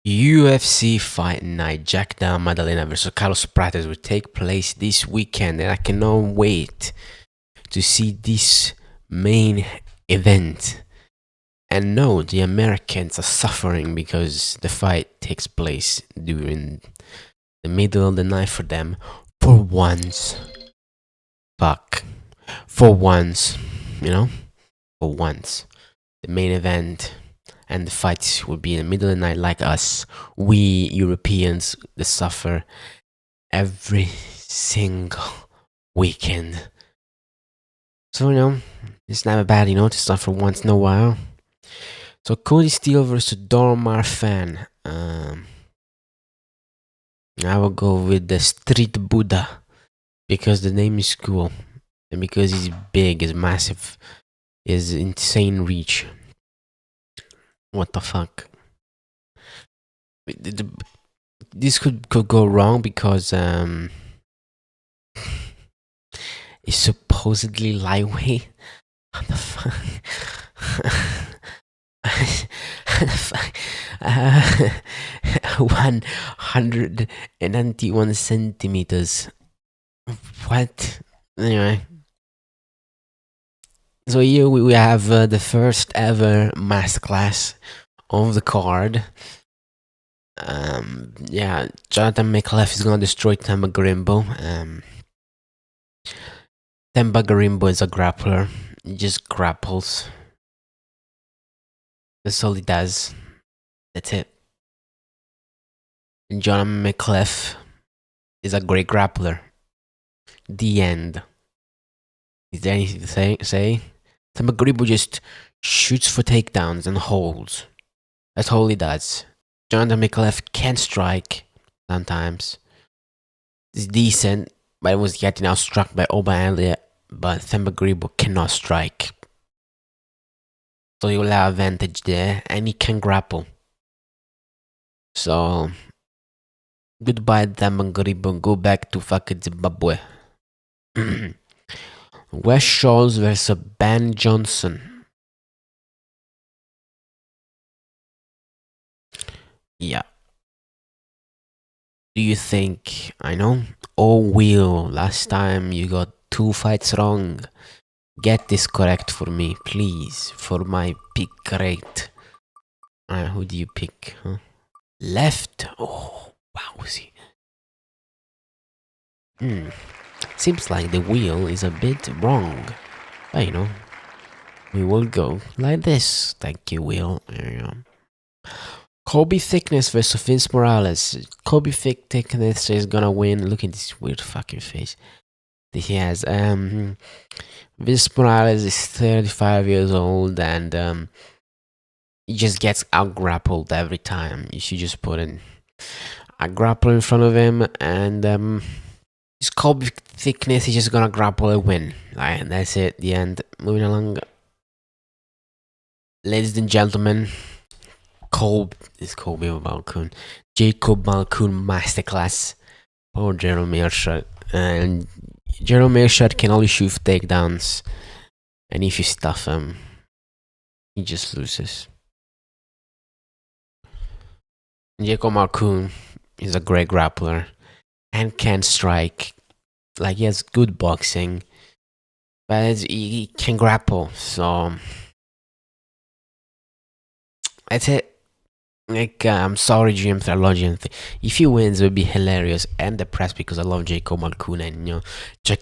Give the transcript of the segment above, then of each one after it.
UFC Fight Night Della Maddalena versus Carlos Prates will take place this weekend, and I cannot wait to see this main event. And no, the Americans are suffering because the fight takes place during the middle of the night for them. For once. Fuck. For once. You know? For once. The main event and the fights will be in the middle of the night like us. We Europeans that suffer every single weekend. So, it's never bad, to suffer once in a while. So Cody Steele versus Dormar Fan. I will go with the Street Buddha because the name is cool and because he's big, is massive, is insane reach. What the fuck? This could go wrong because it's supposedly lightweight. What the fuck? 191 centimeters. What? Anyway. So here we have the first ever masterclass of the card. Yeah, Jonathan McLeff is gonna destroy Temba Garimbo. Temba Garimbo is a grappler. He just grapples. That's all he does. That's it. And Jonathan McLeff is a great grappler. The end. Is there anything to say? Temba Garimbo just shoots for takedowns and holds. That's all he does. Jonathan McLeff can strike sometimes. It's decent, but it was getting outstruck by Oba Elliott. But Temba Garimbo cannot strike. So he will have advantage there, and he can grapple. So, goodbye Temba Garimbo, go back to fucking Zimbabwe. Wes Scholz versus Ben Johnson. Yeah. Do you think, I know? Oh, Will, last time you got 2 fights wrong. Get this correct for me, please, for my pick rate. Who do you pick? Huh? Left? Oh, wowzy. Seems like the wheel is a bit wrong. But we will go like this. Thank you, wheel. There you go. Kobe Thickness versus Vince Morales. Kobe Thickness is gonna win. Look at this weird fucking face that he has. Vince Morales is 35 years old and he just gets out grappled every time. You should just put a grappler in front of him and his Kobe Thickness, he's just gonna grapple and win. Like, that's it, the end. Moving along. Ladies and gentlemen, Jacob Malkoon Masterclass for Gerald Mearshot. And Gerald Mearshot can only shoot takedowns. And if you stuff him, he just loses. Jacob Malkoon is a great grappler and can strike. Like, he has good boxing, but he can grapple. So that's it. Like, I'm sorry, GM Theologian. If he wins, it would be hilarious and depressed because I love Jacob Malkoon and the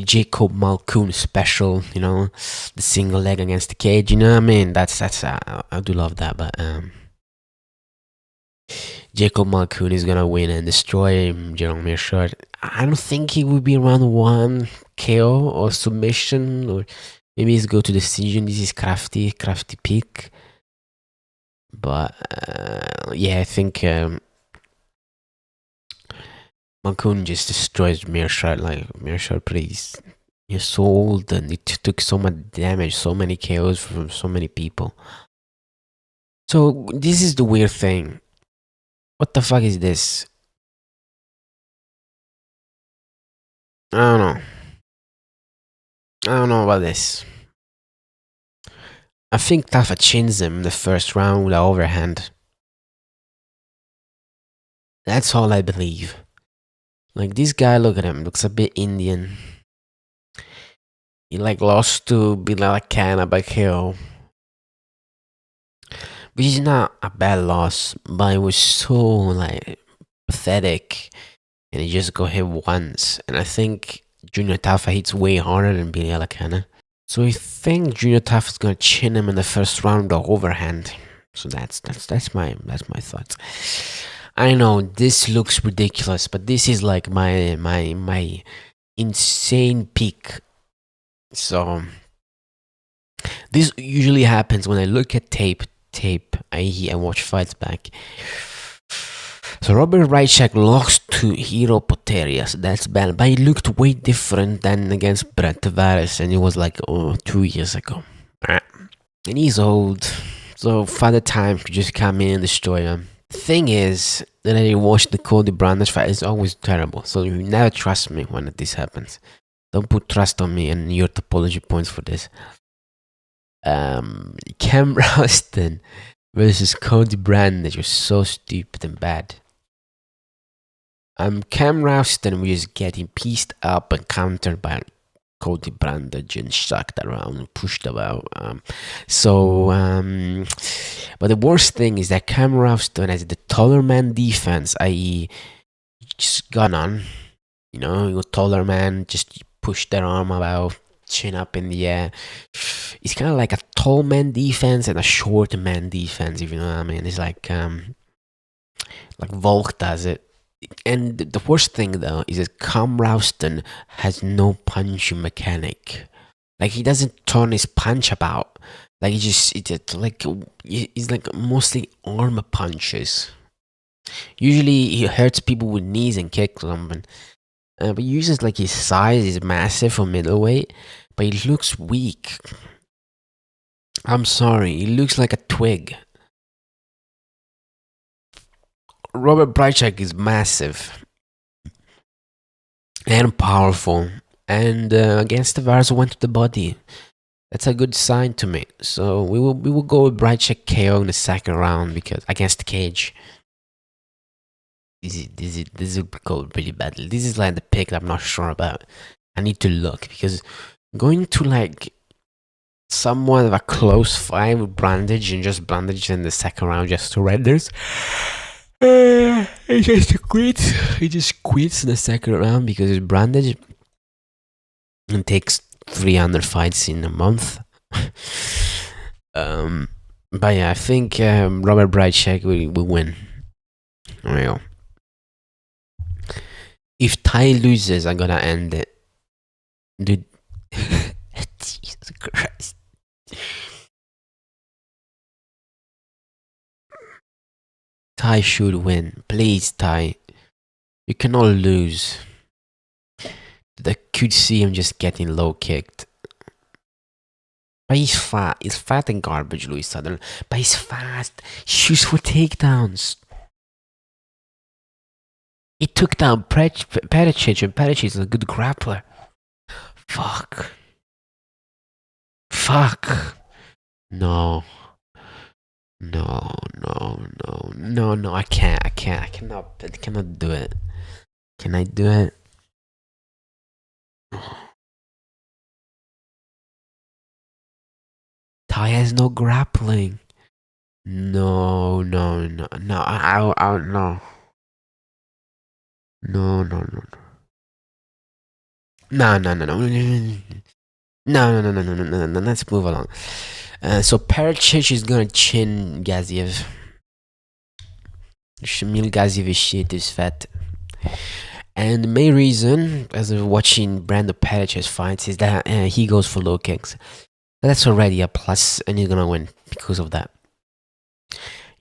Jacob Malkoon special. The single leg against the cage. You know what I mean? That's I do love that, but Jacob Malkoon is gonna win and destroy Jerome Short. I don't think he would be round 1 KO or submission, or maybe he's go to decision. This is crafty pick. But yeah, I think Malkoon just destroys Mearshot. Like, Mearshot, please. You're so old and it took so much damage, so many KOs from so many people. So this is the weird thing. What the fuck is this? I don't know. I don't know about this. I think Tafa chins him in the first round with an overhand. That's all I believe. Like this guy, look at him, looks a bit Indian. He like lost to Bilal Khan by KO, which is not a bad loss, but it was so like pathetic, and he just got hit once. And I think Junior Tafa hits way harder than Bilal Khan. So I think Junior Tafa is gonna chin him in the first round of overhand. So that's my thoughts. I know this looks ridiculous, but this is like my insane peak. So this usually happens when I look at tape, i.e. I watch fights back. So Robert Rychak lost to Hiro Poterias. That's bad, but he looked way different than against Brett Tavares, and it was like 2 years ago. And he's old, so Father Time could just come in and destroy him. The thing is that I watch the Cody Brandish fight is always terrible, so you never trust me when this happens. Don't put trust on me and your topology points for this. Cam Ralston versus Cody Brandish was so stupid and bad. Cam Ralston was getting pieced up and countered by Cody Brandish and sucked around and pushed about. But the worst thing is that Cam Ralston has the taller man defense, i.e. just gun on. You know, you're taller man, just push their arm about, chin up in the air. It's kind of like a tall man defense and a short man defense, if you know what I mean. It's like Volk does it. And the worst thing though is that Cam Ralston has no punching mechanic. Like he doesn't turn his punch about. Like he's like mostly arm punches. Usually he hurts people with knees and kicks them, but he uses like his size is massive for middleweight, but he looks weak. I'm sorry, he looks like a twig. Robert Brychek is massive and powerful, and against Tavares went to the body. That's a good sign to me. So we will go with Brychek KO in the second round because against the cage. This will go really badly. This is like the pick that I'm not sure about. I need to look because going to like somewhat of a close fight with Brandage and just Brandage in the second round just surrenders. He just quits. He just quits in the second round because it's Brandage and takes 300 fights in a month. But yeah, I think Robert Brychek will win. There we go. If Ty loses, I'm gonna end it. Dude. Jesus Christ. Ty should win. Please, Ty. You cannot lose. I could see him just getting low kicked. But he's fat. He's fat and garbage, Louis Sutherland. But he's fast. He shoots for takedowns. He took down Pericic, and Pericic is a good grappler. Fuck. No. No, I cannot do it. Can I do it? Ty has no grappling. No. No. No. Let's move along. So Pericic is gonna chin Gaziev. Shamil Gaziev shit is fat. And the main reason, as of watching Brando Pericic's fights, is that he goes for low kicks. That's already a plus, and he's gonna win because of that.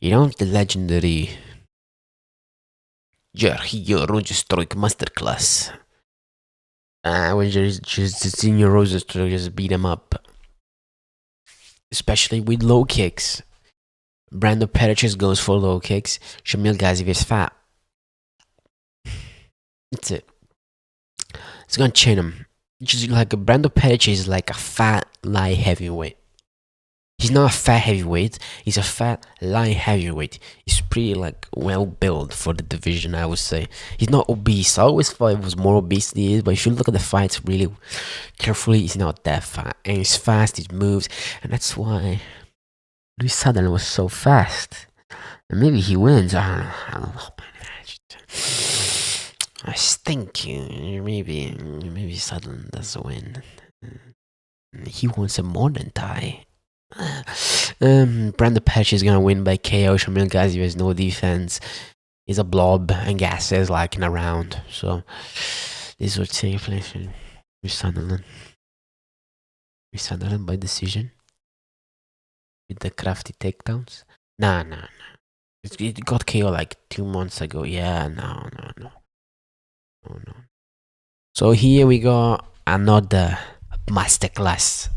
You know, the legendary Jorge Rosenstruik masterclass. When just Senior Rosenstruik just beat him up. Especially with low kicks. Brando Pericic goes for low kicks. Shamil Gaziev is fat. That's it. It's gonna chin him. Just like Brando Pericic is like a fat light heavyweight. He's not a fat heavyweight. He's a fat light heavyweight. He's pretty like well built for the division, I would say. He's not obese. I always thought it was more obese than he is, but if you look at the fights really carefully, he's not that fat. And he's fast, he moves, and that's why Luis Sutherland was so fast. And maybe he wins. I don't know. I think maybe Sutherland does win. He wants a more than tie. Brandon Petch is gonna win by KO. Shamil Ghazi has no defense. He's a blob and gases like in a round. So this will take place with Sunderland. With Sunderland by decision. With the crafty takedowns. Nah. It got KO like 2 months ago. Yeah, no. So here we got another masterclass.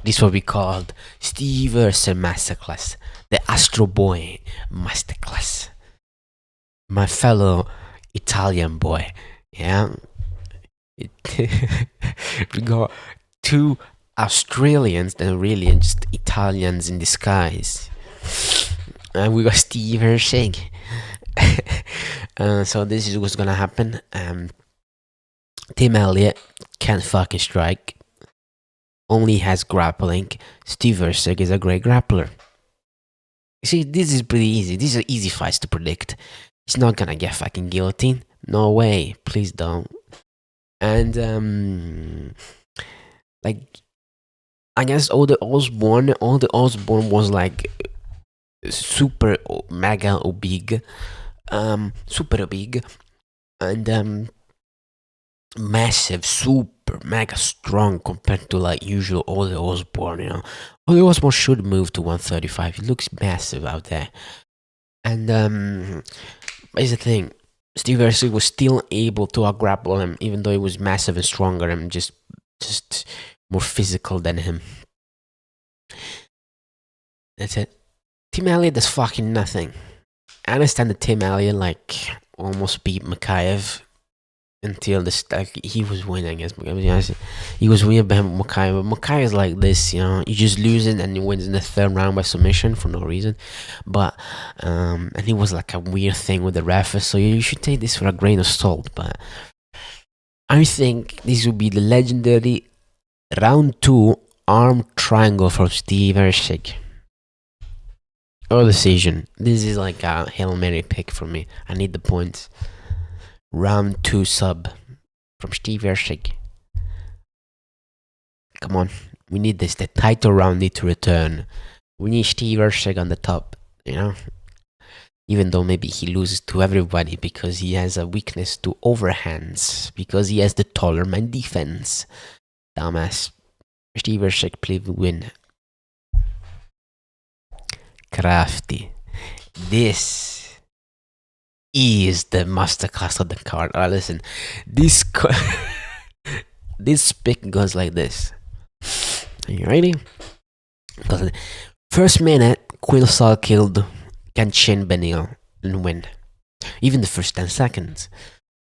This is what we called Steve Urser Masterclass, the Astro Boy Masterclass. My fellow Italian boy, yeah. We got two Australians that are really just Italians in disguise. And we got Steve Urser. So this is what's gonna happen. Tim Elliott can't fucking strike. Only has grappling. Steve Urser is a great grappler. You see, this is pretty easy. These are easy fights to predict. He's not gonna get fucking guillotine. No way. Please don't. And like I guess all the Osborne was like super mega big. Super big. And massive, super mega strong compared to like usual Ozzy Osbourne, you know. Ozzy Osbourne should move to 135. He looks massive out there. And here's the thing, Steve Urser was still able to outgrapple him, even though he was massive and stronger and just more physical than him. That's it. Tim Elliott does fucking nothing. I understand that Tim Elliott like almost beat Makayev until this, like, he was winning. He was winning behind Makayev. But Makayev is like this, you know. You just lose it and he wins in the third round by submission for no reason. But and it was like a weird thing with the ref. So you should take this for a grain of salt. But I think this will be the legendary round 2 arm triangle from Steve Urser. Or decision. This is like a Hail Mary pick for me. I need the points. Round 2 sub from Steve Urser. Come on, we need this. The title round need to return. We need Steve Urser on the top, you know? Even though maybe he loses to everybody because he has a weakness to overhands. Because he has the taller man defense. Dumbass. Steve Urser, please win. Crafty. This is the masterclass of the card. Alright, listen. This pick goes like this. Are you ready? First minute, Quill Saul killed can chin Benil and win. Even the first 10 seconds.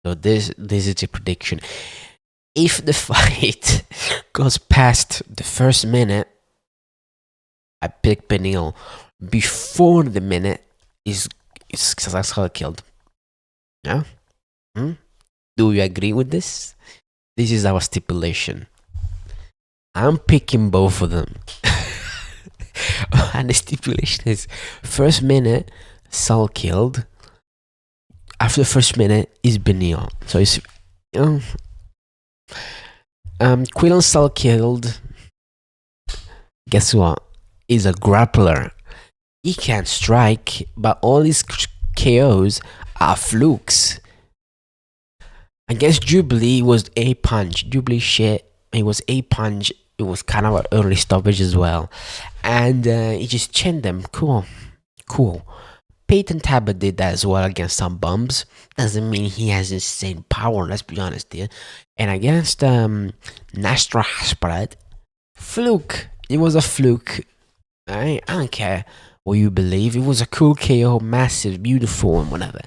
So this is a prediction. If the fight goes past the first minute, I pick Benil. Before the minute is Saul killed. Yeah? Do you agree with this? This is our stipulation. I'm picking both of them. And the stipulation is first minute, Saul killed. After the first minute is Benil. So it's, you know, Quill and Saul killed. Guess what? Is a grappler. He can't strike, but all his KOs are flukes. I guess Jubilee was a punch. Jubilee shit. It was a punch. It was kind of an early stoppage as well. And he just chinned them. Cool. Peyton Tabor did that as well against some bums. Doesn't mean he has insane power, let's be honest here. And against Nastra Hasparat, fluke. It was a fluke. I don't care what you believe. It was a cool KO, massive, beautiful, and whatever.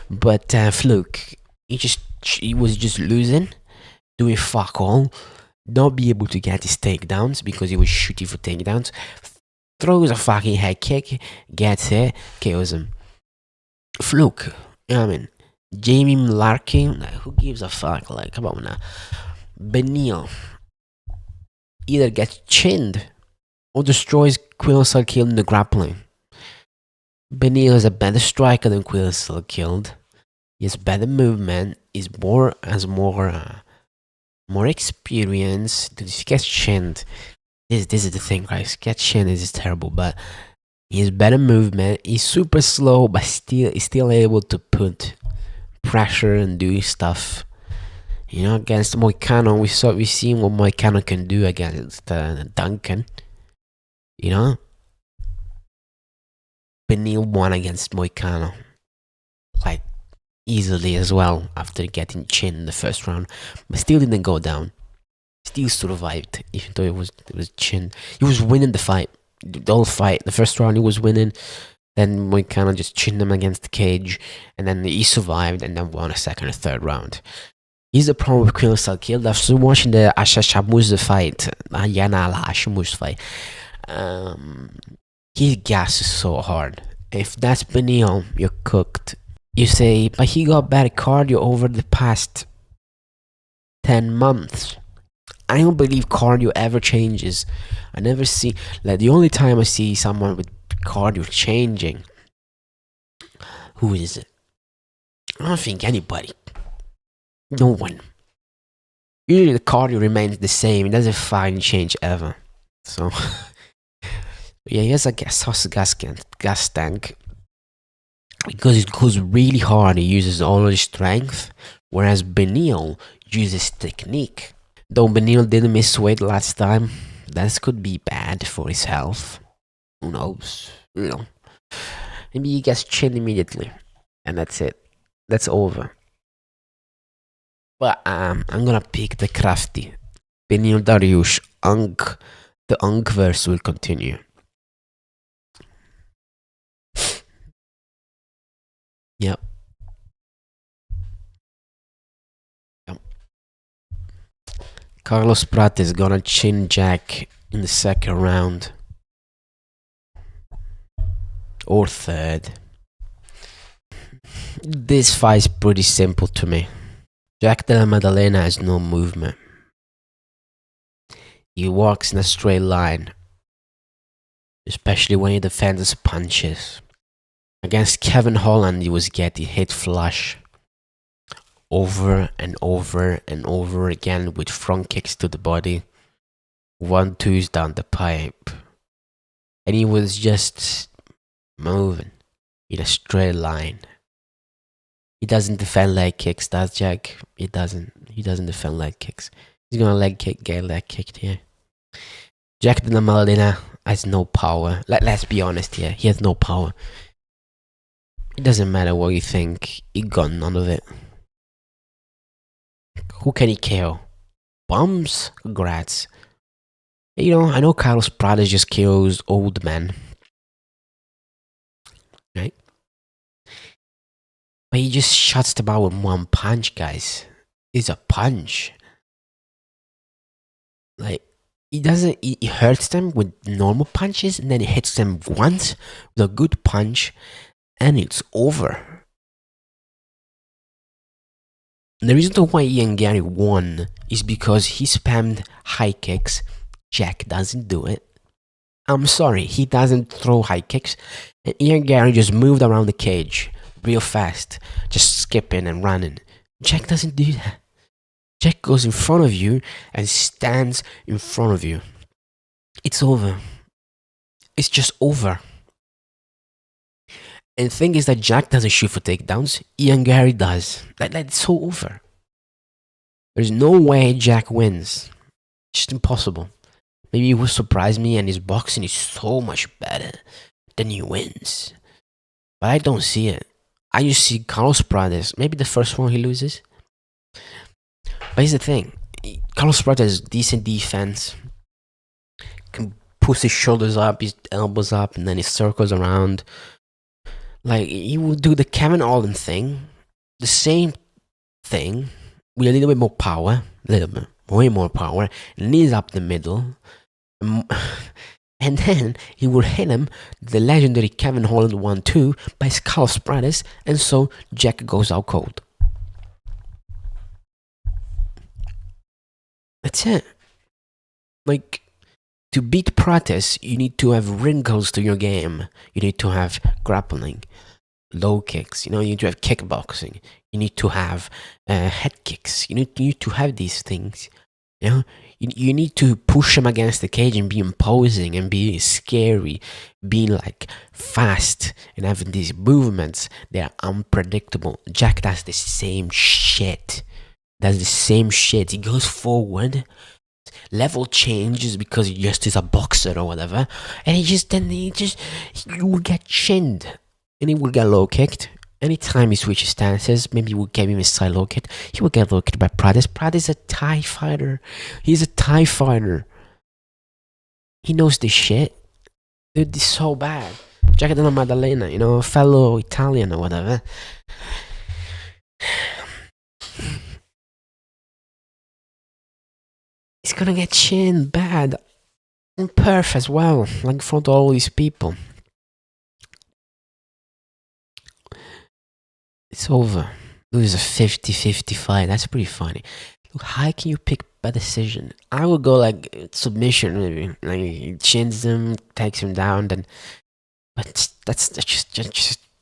But fluke. He was just losing, doing fuck all, not be able to get his takedowns because he was shooting for takedowns. throws a fucking head kick, gets it, KOs him. Fluke, you know what I mean? Jamie Larkin, like, who gives a fuck? Like, come on now. Benil either gets chinned or destroys Quilsal Kill in the grappling. Benil is a better striker than Quilsal Killed. He has better movement. Has more experience. Dude, if he gets chinned, this is the thing, guys. Get chinned is terrible, but he has better movement. He's super slow, but he's still able to put pressure and do stuff. You know, against Moicano, we've seen what Moicano can do against Duncan. You know, Benil won against Moicano, like, easily as well after getting chinned in the first round, but still didn't go down. Still survived, even though it was chin. He was winning the fight, the whole fight. The first round he was winning. Then Moicano just chinned him against the cage, and then he survived, and then won a second and third round. He's the problem with Quilsal Kill. After watching the Ashamuz fight, Yana Ashamuz fight, he gasses so hard. If that's Benil, you're cooked. You say, but he got better cardio over the past 10 months. I don't believe cardio ever changes. I never see, like, the only time I see someone with cardio changing, who is it? I don't think anybody. No one. Usually the cardio remains the same. It doesn't fucking change ever. So, yeah, he has a gas tank. Because it goes really hard, he uses all his strength. Whereas Benil uses technique. Though Benil didn't miss weight last time, that could be bad for his health. Who knows? You know. Maybe he gets chinned immediately. And that's it. That's over. But I'm gonna pick the crafty. Benil Dariush. The Verse will continue. Yep. Carlos Prates gonna chin Jack in the second round. Or third. This fight's pretty simple to me. Jack Della Maddalena has no movement. He walks in a straight line. Especially when he defends his punches. Against Kevin Holland, he was getting hit flush. Over and over and over again with front kicks to the body. 1-2s down the pipe. And he was just moving in a straight line. He doesn't defend leg kicks, does Jack? He doesn't defend leg kicks. He's gonna get leg kicked here. Jack Della Maddalena has no power. Let's be honest here. He has no power. It doesn't matter what you think. He got none of it. Who can he KO? Bums? Congrats. You know, I know Carlos Prates just KOs old men. Right? But he just shuts them out with one punch, guys. It's a punch. Like, he hurts them with normal punches, and then he hits them once with a good punch, and it's over. The reason why Ian Gary won is because he spammed high kicks. Jack doesn't do it. I'm sorry, he doesn't throw high kicks. And Ian Gary just moved around the cage real fast, just skipping and running. Jack doesn't do that. Jack goes in front of you and stands in front of you. It's over. It's just over. And the thing is that Jack doesn't shoot for takedowns. Ian Gary does. That's so over. There's no way Jack wins. It's just impossible. Maybe he will surprise me and his boxing is so much better. Then he wins. But I don't see it. I just see Carlos Prates. Maybe the first one he loses. But here's the thing. Carlos Prates has decent defense. Can push his shoulders up, his elbows up, and then he circles around. Like, he will do the Kevin Holland thing. The same thing. With a little bit more power. A little bit. Way more power. Knees up the middle. And then he will hit him, the legendary Kevin Holland 1-2 by Carlos Prates, and so Jack goes out cold. That's it. Like, to beat Prates, you need to have wrinkles to your game. You need to have grappling, low kicks. You need to have kickboxing. You need to have head kicks. You need to have these things. You need to push him against the cage and be imposing and be scary, being like fast and having these movements. They're unpredictable. Jack does the same shit. He goes forward, level changes because he just is a boxer or whatever, and he will get chinned and he will get low kicked. Anytime he switches stances, maybe we'll give him a side low kick. He will get low kicked by Prates. Prates is a Thai fighter. He's a Thai fighter. He knows this shit. Dude, this is so bad. Jack Della Maddalena, a fellow Italian or whatever. He's gonna get chinned bad. And perf as well, like in front of all these people. It's over. It was a 50-50 fight. That's pretty funny. Look, how can you pick by decision? I would go like submission, maybe. Like he chins him, takes him down, then. But that's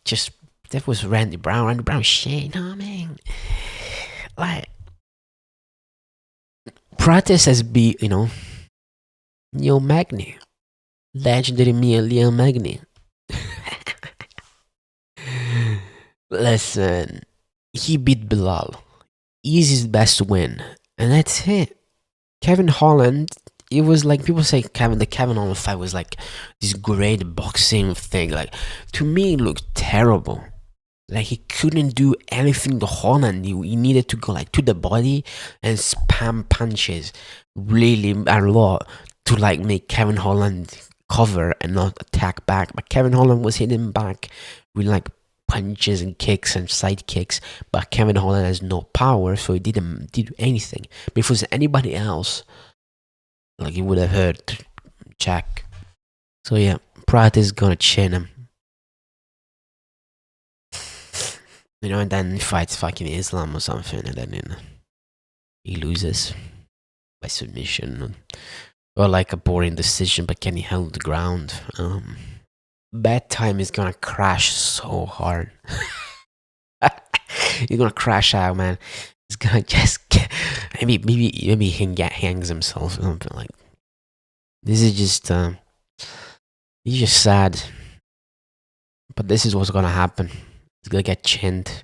just that was Randy Brown. Randy Brown shit, you know what I mean? Like Prates has beat, Neil Magny. Legendary Neil Magny. Listen, he beat Bilal. Easiest best win. And that's it. Kevin Holland, it was like people say the Kevin Holland fight was like this great boxing thing. Like, to me, it looked terrible. Like, he couldn't do anything to Holland. He needed to go like to the body and spam punches really a lot to like make Kevin Holland cover and not attack back. But Kevin Holland was hitting back with like punches and kicks and side kicks, but Kevin Holland has no power, so he didn't do anything. But if it was anybody else, like, he would have hurt Jack. So yeah, Pratt is gonna chin him. And then he fights fucking Islam or something, and then he loses by submission or like a boring decision, but can he hold the ground? Bad time is gonna crash so hard. He's gonna crash out, man. He's gonna just maybe he hangs himself or something like. This is just he's just sad. But this is what's gonna happen. He's gonna get chinned.